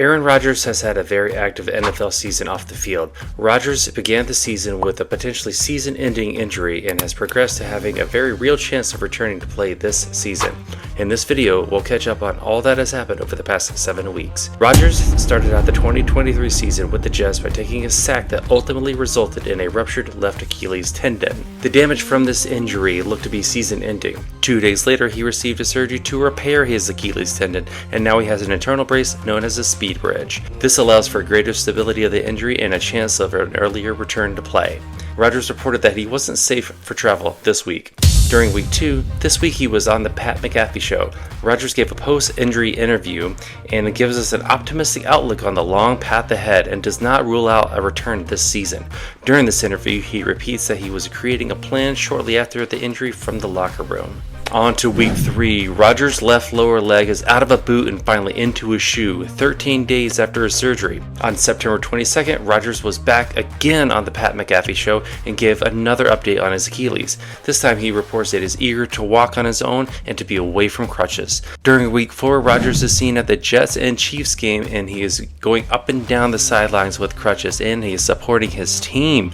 Aaron Rodgers has had a very active NFL season off the field. Rodgers began the season with a potentially season-ending injury and has progressed to having a very real chance of returning to play this season. In this video, we'll catch up on all that has happened over the past 7 weeks. Rodgers started out the 2023 season with the Jets by taking a sack that ultimately resulted in a ruptured left Achilles tendon. The damage from this injury looked to be season-ending. 2 days later, he received a surgery to repair his Achilles tendon, and now he has an internal brace known as a speed bridge. This allows for greater stability of the injury and a chance of an earlier return to play. Rodgers reported that he wasn't safe for travel this week. During week 2, this week he was on the Pat McAfee show. Rodgers gave a post-injury interview and gives us an optimistic outlook on the long path ahead and does not rule out a return this season. During this interview, he repeats that he was creating a plan shortly after the injury from the locker room. On to week 3, Rodgers' left lower leg is out of a boot and finally into a shoe, 13 days after his surgery. On September 22nd, Rodgers was back again on the Pat McAfee show and gave another update on his Achilles. This time he reports that he is eager to walk on his own and to be away from crutches. During week 4, Rodgers is seen at the Jets and Chiefs game and he is going up and down the sidelines with crutches and he is supporting his team.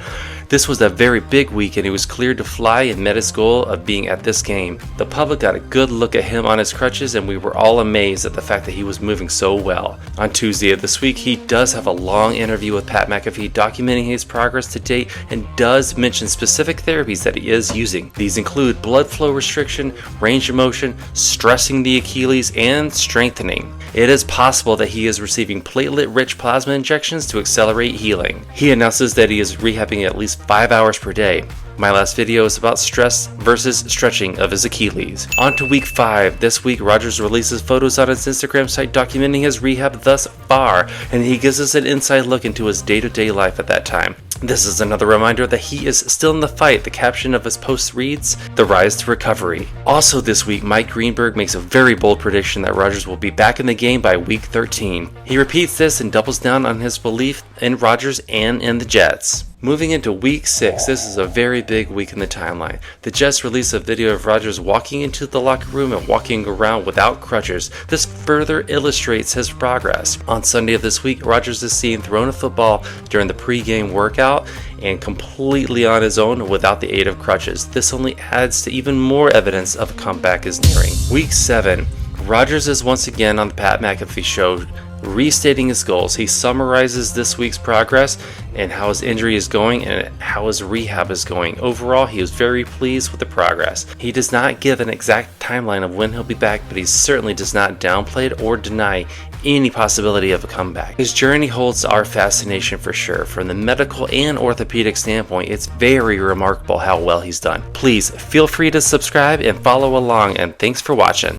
This was a very big week and he was cleared to fly and met his goal of being at this game. The public got a good look at him on his crutches and we were all amazed at the fact that he was moving so well. On Tuesday of this week, he does have a long interview with Pat McAfee documenting his progress to date and does mention specific therapies that he is using. These include blood flow restriction, range of motion, stressing the Achilles, and strengthening. It is possible that he is receiving platelet-rich plasma injections to accelerate healing. He announces that he is rehabbing at least 5 hours per day. My last video is about stress versus stretching of his Achilles. On to week 5. This week, Rodgers releases photos on his Instagram site documenting his rehab thus far, and he gives us an inside look into his day-to-day life at that time. This is another reminder that he is still in the fight. The caption of his post reads, "The Rise to Recovery." Also this week, Mike Greenberg makes a very bold prediction that Rodgers will be back in the game by week 13. He repeats this and doubles down on his belief in Rodgers and in the Jets. Moving into week 6, this is a very big week in the timeline. The Jets released a video of Rodgers walking into the locker room and walking around without crutches. This further illustrates his progress. On Sunday of this week, Rodgers is seen throwing a football during the pre-game workout and completely on his own without the aid of crutches. This only adds to even more evidence of a comeback is nearing. Week 7, Rodgers is once again on the Pat McAfee show, restating his goals. He summarizes this week's progress and how his injury is going and how his rehab is going. Overall, he was very pleased with the progress. He does not give an exact timeline of when he'll be back, but he certainly does not downplay it or deny any possibility of a comeback. His journey holds our fascination for sure. From the medical and orthopedic standpoint, it's very remarkable how well he's done. Please feel free to subscribe and follow along, and thanks for watching.